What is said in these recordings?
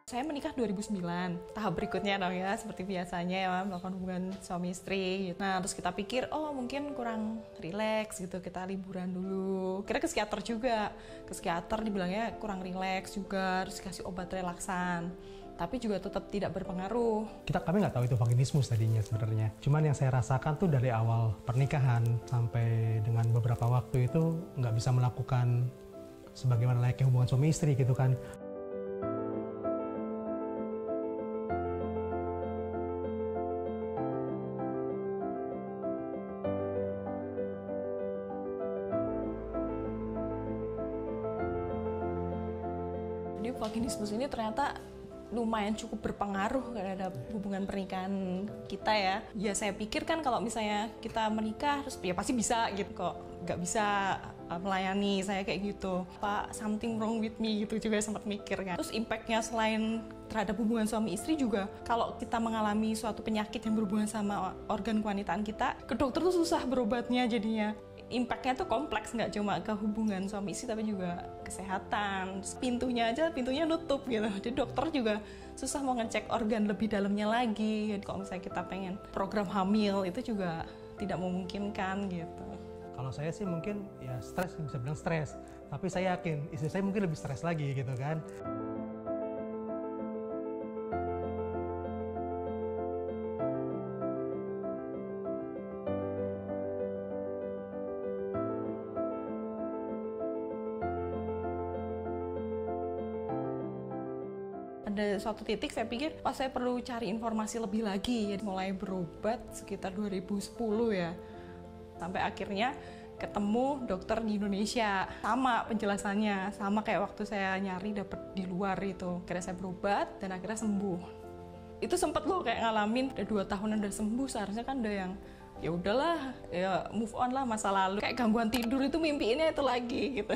Saya menikah 2009, tahap berikutnya dong ya, seperti biasanya ya melakukan hubungan suami istri. Nah terus kita pikir, oh mungkin kurang rileks gitu, kita liburan dulu. Kira ke psikiater juga, ke psikiater dibilangnya kurang rileks juga, terus kasih obat relaksan. Tapi juga tetap tidak berpengaruh. Kami nggak tahu itu vaginismus tadinya sebenarnya. Cuman yang saya rasakan tuh dari awal pernikahan sampai dengan beberapa waktu itu nggak bisa melakukan sebagaimana layaknya hubungan suami istri gitu kan. Jadi vaginismus ini ternyata lumayan cukup berpengaruh terhadap hubungan pernikahan kita ya. Ya saya pikir kan kalau misalnya kita menikah terus ya pasti bisa gitu kok. Nggak bisa melayani saya kayak gitu. Pak, something wrong with me gitu juga sempat mikir kan. Terus impactnya selain terhadap hubungan suami istri juga, kalau kita mengalami suatu penyakit yang berhubungan sama organ kewanitaan kita, ke dokter tuh susah berobatnya jadinya. Impactnya tuh kompleks, nggak cuma ke hubungan suami istri tapi juga kesehatan. Pintunya nutup gitu. Jadi dokter juga susah mau ngecek organ lebih dalamnya lagi. Jadi kalau misalnya kita pengen program hamil itu juga tidak memungkinkan gitu. Kalau saya sih mungkin ya stres, bisa bilang stres. Tapi saya yakin istri saya mungkin lebih stres lagi gitu kan. Ada suatu titik saya pikir, saya perlu cari informasi lebih lagi. Jadi mulai berobat sekitar 2010 ya. Sampai akhirnya ketemu dokter di Indonesia. Sama penjelasannya, sama kayak waktu saya nyari dapet di luar itu. Akhirnya saya berobat dan akhirnya sembuh. Itu sempet loh kayak ngalamin, udah 2 tahun udah sembuh, seharusnya kan udah yang ya udahlah, ya move on lah masa lalu. Kayak gangguan tidur itu mimpiinnya itu lagi gitu.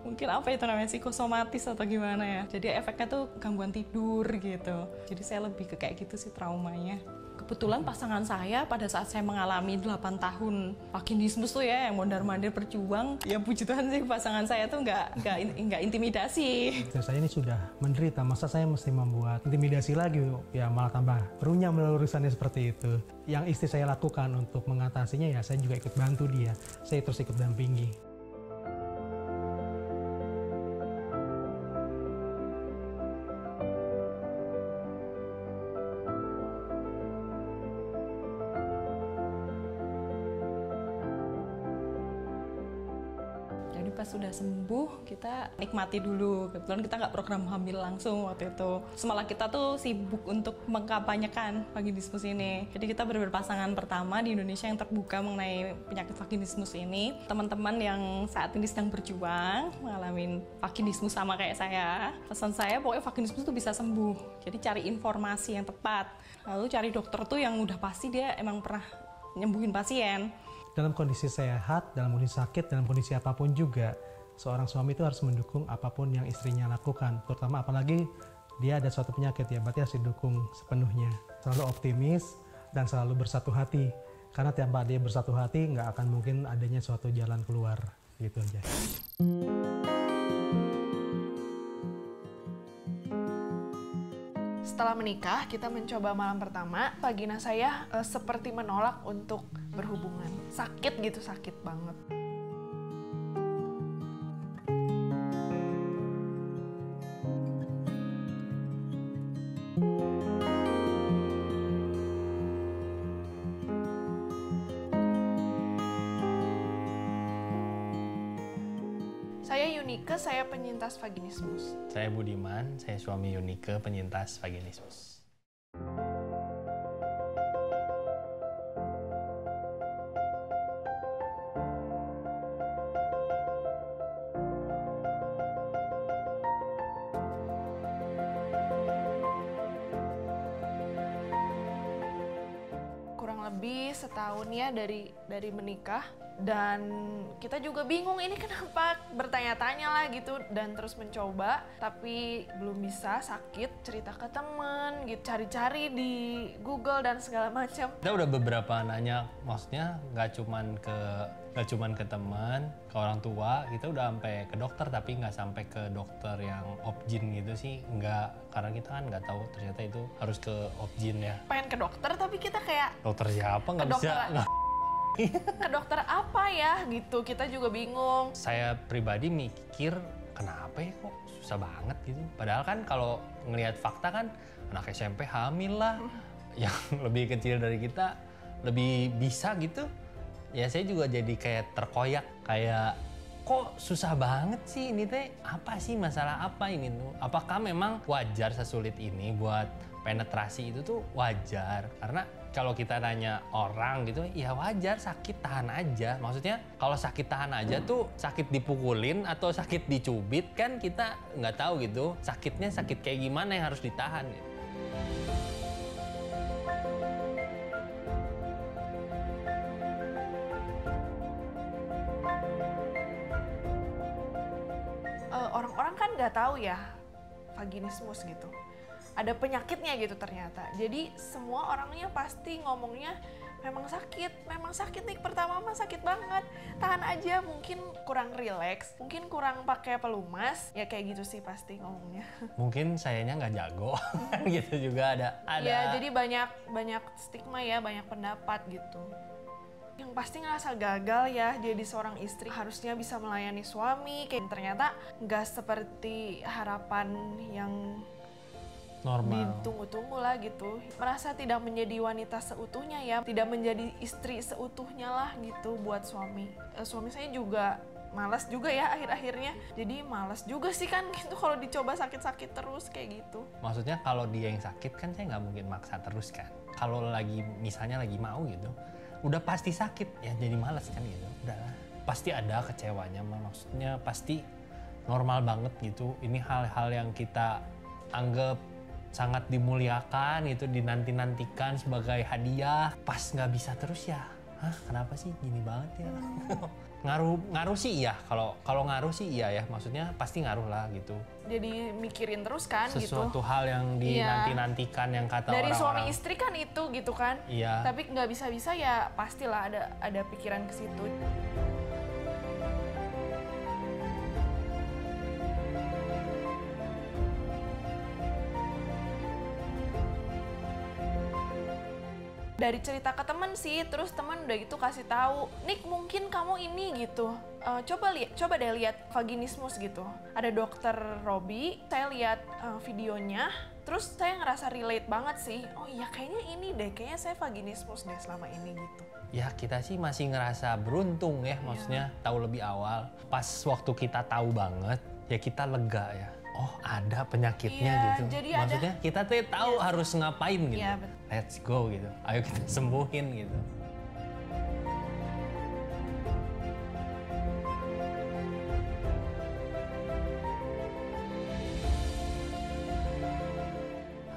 Mungkin apa itu namanya, psikosomatis atau gimana ya. Jadi efeknya tuh gangguan tidur gitu. Jadi saya lebih ke kayak gitu sih traumanya. Kebetulan pasangan saya pada saat saya mengalami 8 tahun vaginismus tuh ya, yang mondar-mandir berjuang, ya puji Tuhan sih pasangan saya tuh nggak intimidasi. Saya ini sudah menderita, masa saya mesti membuat intimidasi lagi, ya malah tambah runyam urusannya seperti itu. Yang istri saya lakukan untuk mengatasinya ya saya juga ikut bantu dia, saya terus ikut dampingi. Jadi pas sudah sembuh, kita nikmati dulu. Kebetulan kita nggak program hamil langsung waktu itu. Semalah kita tuh sibuk untuk mengkampanyekan vaginismus ini. Jadi kita benar-benar pasangan pertama di Indonesia yang terbuka mengenai penyakit vaginismus ini. Teman-teman yang saat ini sedang berjuang mengalami vaginismus sama kayak saya, pesan saya pokoknya vaginismus itu bisa sembuh. Jadi cari informasi yang tepat. Lalu cari dokter tuh yang udah pasti dia emang pernah nyembuhin pasien. Dalam kondisi sehat, dalam kondisi sakit, dalam kondisi apapun juga, seorang suami itu harus mendukung apapun yang istrinya lakukan. Terutama apalagi dia ada suatu penyakit ya, berarti harus didukung sepenuhnya. Selalu optimis dan selalu bersatu hati. Karena tanpa dia bersatu hati, nggak akan mungkin adanya suatu jalan keluar. Gitu aja. Setelah menikah, kita mencoba malam pertama. Vagina saya seperti menolak untuk berhubungan. Sakit gitu, sakit banget. Saya Yunike, saya penyintas vaginismus. Saya Budiman, saya suami Yunike, penyintas vaginismus. Kurang lebih setahun ya dari menikah, dan kita juga bingung ini kenapa, bertanya-tanya lah gitu, dan terus mencoba tapi belum bisa, sakit, cerita ke temen gitu, cari-cari di Google dan segala macam. Kita udah beberapa nanya, maksudnya nggak cuman ke Nggak cuman ke teman, ke orang tua, kita udah sampai ke dokter, tapi nggak sampai ke dokter yang obgyn gitu sih, nggak. Karena kita kan nggak tahu ternyata itu harus ke obgyn ya. Pengen ke dokter tapi kita kayak Dokter siapa nggak bisa. ke dokter apa ya gitu, kita juga bingung. Saya pribadi mikir kenapa ya kok susah banget gitu. Padahal kan kalau ngelihat fakta kan anak SMP hamil lah, yang lebih kecil dari kita lebih bisa gitu. Ya saya juga jadi kayak terkoyak, kayak kok susah banget sih ini teh, apa sih masalah apa ini tuh? Apakah memang wajar sesulit ini buat penetrasi itu tuh wajar? Karena kalau kita nanya orang gitu, ya wajar, sakit tahan aja. Maksudnya kalau sakit tahan aja tuh sakit dipukulin atau sakit dicubit kan kita nggak tahu gitu. Sakitnya sakit kayak gimana yang harus ditahan gitu. Orang-orang kan nggak tahu ya vaginismus gitu. Ada penyakitnya gitu ternyata. Jadi semua orangnya pasti ngomongnya memang sakit nih, pertama mah sakit banget. Tahan aja, mungkin kurang rileks, mungkin kurang pakai pelumas, ya kayak gitu sih pasti ngomongnya. Mungkin sayanya nggak jago, gitu juga ada. Ya jadi banyak stigma ya, banyak pendapat gitu. Yang pasti ngerasa gagal ya jadi seorang istri, harusnya bisa melayani suami, kayak ternyata nggak seperti harapan yang normal. ditunggu-tunggu lah gitu. Merasa tidak menjadi wanita seutuhnya ya, tidak menjadi istri seutuhnya lah gitu buat suami. Suami saya juga malas juga ya akhir-akhirnya. Jadi malas juga sih kan gitu kalau dicoba sakit-sakit terus kayak gitu. Maksudnya kalau dia yang sakit kan saya nggak mungkin maksa terus kan. Kalau lagi misalnya lagi mau gitu, udah pasti sakit ya jadi malas kan gitu. Udahlah, pasti ada kecewanya, maksudnya pasti normal banget gitu. Ini hal-hal yang kita anggap sangat dimuliakan gitu, dinanti-nantikan sebagai hadiah. Pas nggak bisa terus ya, hah kenapa sih gini banget ya? Ngaruh sih iya, kalau ngaruh sih iya ya, maksudnya pasti ngaruh lah gitu. Jadi mikirin terus kan Sesuatu gitu. hal yang dinanti-nantikan yang kata Dari orang-orang. suami istri kan itu gitu kan. Iya. Tapi nggak bisa-bisa ya pastilah ada pikiran ke situ. Dari cerita ke temen sih, terus temen udah gitu kasih tahu, Nik mungkin kamu ini gitu, coba deh lihat vaginismus gitu. Ada dokter Robi, saya lihat videonya, terus saya ngerasa relate banget sih. Oh iya kayaknya ini deh, kayaknya saya vaginismus deh selama ini gitu. Ya kita sih masih ngerasa beruntung ya, maksudnya tahu lebih awal. Pas waktu kita tahu banget, ya kita lega ya. Oh ada penyakitnya gitu. Jadi maksudnya kita tuh tahu harus ngapain gitu. Iya, betul. Let's go gitu. Ayo kita sembuhin gitu.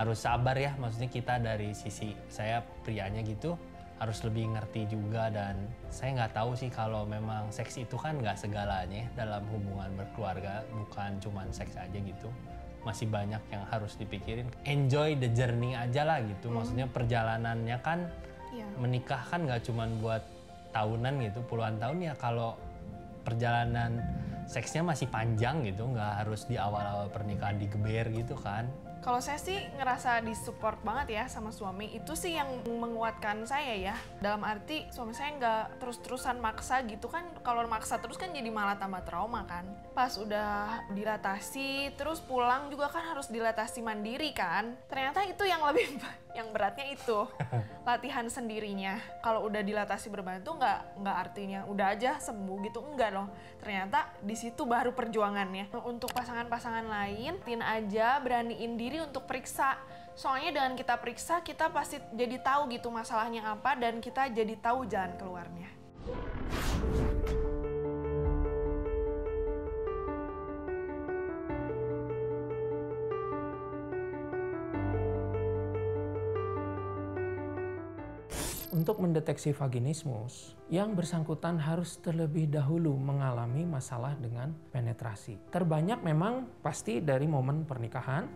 Harus sabar ya, maksudnya kita dari sisi saya prianya gitu harus lebih ngerti juga, dan saya nggak tahu sih kalau memang seks itu kan nggak segalanya dalam hubungan berkeluarga, bukan cuman seks aja gitu, masih banyak yang harus dipikirin. Enjoy the journey aja lah gitu, maksudnya perjalanannya kan menikah kan nggak cuman buat tahunan gitu, puluhan tahun ya. Kalau perjalanan seksnya masih panjang gitu, nggak harus di awal-awal pernikahan digeber gitu kan. Kalau saya sih ngerasa disupport banget ya sama suami, itu sih yang menguatkan saya ya. Dalam arti suami saya nggak terus-terusan maksa gitu kan, kalau maksa terus kan jadi malah tambah trauma kan. Pas udah dilatasi, terus pulang juga kan harus dilatasi mandiri kan. Ternyata itu yang lebih, yang beratnya itu, latihan sendirinya. Kalau udah dilatasi berbantu nggak artinya udah aja sembuh gitu, enggak loh. Ternyata di situ baru perjuangannya. Untuk pasangan-pasangan lain, tin aja, beraniin diri untuk periksa. Soalnya dengan kita periksa, kita pasti jadi tahu gitu masalahnya apa, dan kita jadi tahu jalan keluarnya. Untuk mendeteksi vaginismus, yang bersangkutan harus terlebih dahulu mengalami masalah dengan penetrasi. Terbanyak memang pasti dari momen pernikahan,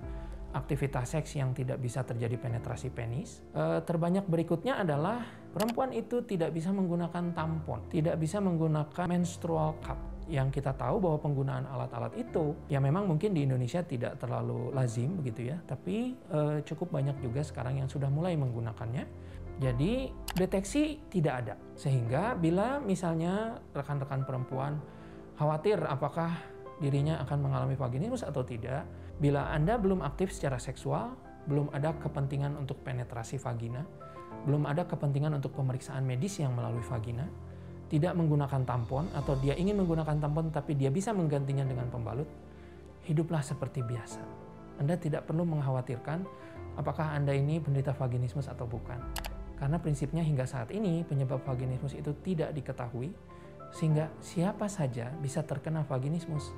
aktivitas seks yang tidak bisa terjadi penetrasi penis. Terbanyak berikutnya adalah perempuan itu tidak bisa menggunakan tampon, tidak bisa menggunakan menstrual cup. Yang kita tahu bahwa penggunaan alat-alat itu ya memang mungkin di Indonesia tidak terlalu lazim begitu ya, tapi cukup banyak juga sekarang yang sudah mulai menggunakannya. Jadi deteksi tidak ada, sehingga bila misalnya rekan-rekan perempuan khawatir apakah dirinya akan mengalami vaginismus atau tidak, bila Anda belum aktif secara seksual, belum ada kepentingan untuk penetrasi vagina, belum ada kepentingan untuk pemeriksaan medis yang melalui vagina, tidak menggunakan tampon, atau dia ingin menggunakan tampon tapi dia bisa menggantinya dengan pembalut, hiduplah seperti biasa. Anda tidak perlu mengkhawatirkan apakah Anda ini penderita vaginismus atau bukan. Karena prinsipnya hingga saat ini penyebab vaginismus itu tidak diketahui, sehingga siapa saja bisa terkena vaginismus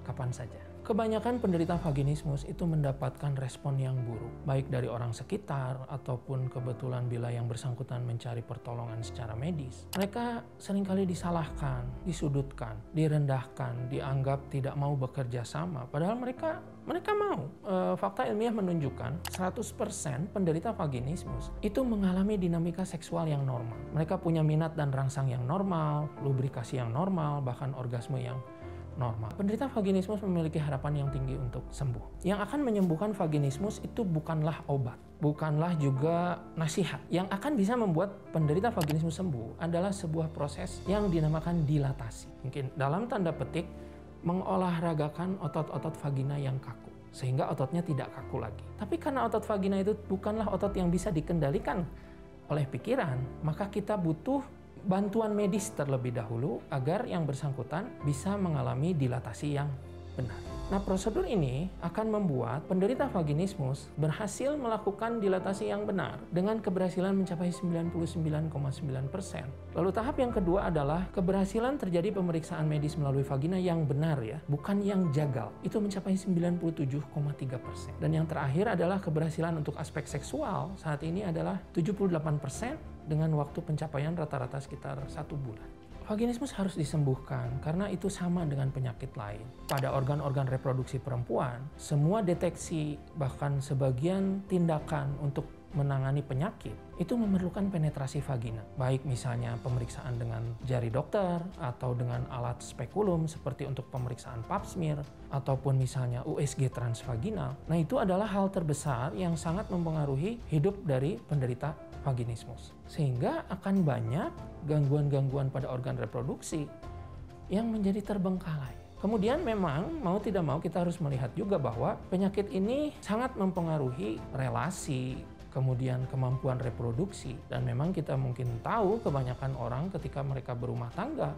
kapan saja. Kebanyakan penderita vaginismus itu mendapatkan respon yang buruk, baik dari orang sekitar ataupun kebetulan bila yang bersangkutan mencari pertolongan secara medis. Mereka seringkali disalahkan, disudutkan, direndahkan, dianggap tidak mau bekerja sama, padahal mereka mau. Fakta ilmiah menunjukkan 100% penderita vaginismus itu mengalami dinamika seksual yang normal. Mereka punya minat dan rangsang yang normal, lubrikasi yang normal, bahkan orgasme yang normal. Penderita vaginismus memiliki harapan yang tinggi untuk sembuh. Yang akan menyembuhkan vaginismus itu bukanlah obat, bukanlah juga nasihat. Yang akan bisa membuat penderita vaginismus sembuh adalah sebuah proses yang dinamakan dilatasi. Mungkin dalam tanda petik mengolahragakan otot-otot vagina yang kaku, sehingga ototnya tidak kaku lagi. Tapi karena otot vagina itu bukanlah otot yang bisa dikendalikan oleh pikiran, maka kita butuh bantuan medis terlebih dahulu agar yang bersangkutan bisa mengalami dilatasi yang benar. Nah, prosedur ini akan membuat penderita vaginismus berhasil melakukan dilatasi yang benar dengan keberhasilan mencapai 99,9%. Lalu tahap yang kedua adalah keberhasilan terjadi pemeriksaan medis melalui vagina yang benar ya, bukan yang jagal. Itu mencapai 97,3%. Dan yang terakhir adalah keberhasilan untuk aspek seksual saat ini adalah 78% dengan waktu pencapaian rata-rata sekitar 1 bulan. Vaginismus harus disembuhkan karena itu sama dengan penyakit lain. Pada organ-organ reproduksi perempuan, semua deteksi bahkan sebagian tindakan untuk menangani penyakit itu memerlukan penetrasi vagina. Baik misalnya pemeriksaan dengan jari dokter atau dengan alat spekulum seperti untuk pemeriksaan pap smear ataupun misalnya USG transvaginal. Nah, itu adalah hal terbesar yang sangat mempengaruhi hidup dari penderita vaginismus. Sehingga akan banyak gangguan-gangguan pada organ reproduksi yang menjadi terbengkalai. Kemudian memang mau tidak mau kita harus melihat juga bahwa penyakit ini sangat mempengaruhi relasi, kemudian kemampuan reproduksi. Dan memang kita mungkin tahu kebanyakan orang ketika mereka berumah tangga,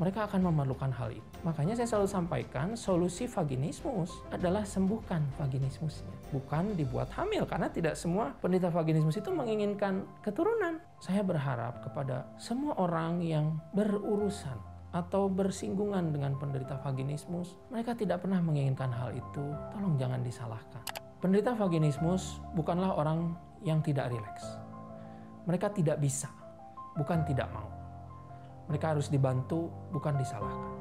mereka akan memerlukan hal itu. Makanya saya selalu sampaikan solusi vaginismus adalah sembuhkan vaginismusnya. Bukan dibuat hamil, karena tidak semua penderita vaginismus itu menginginkan keturunan. Saya berharap kepada semua orang yang berurusan atau bersinggungan dengan penderita vaginismus, mereka tidak pernah menginginkan hal itu, tolong jangan disalahkan. Penderita vaginismus bukanlah orang yang tidak rileks. Mereka tidak bisa, bukan tidak mau. Mereka harus dibantu, bukan disalahkan.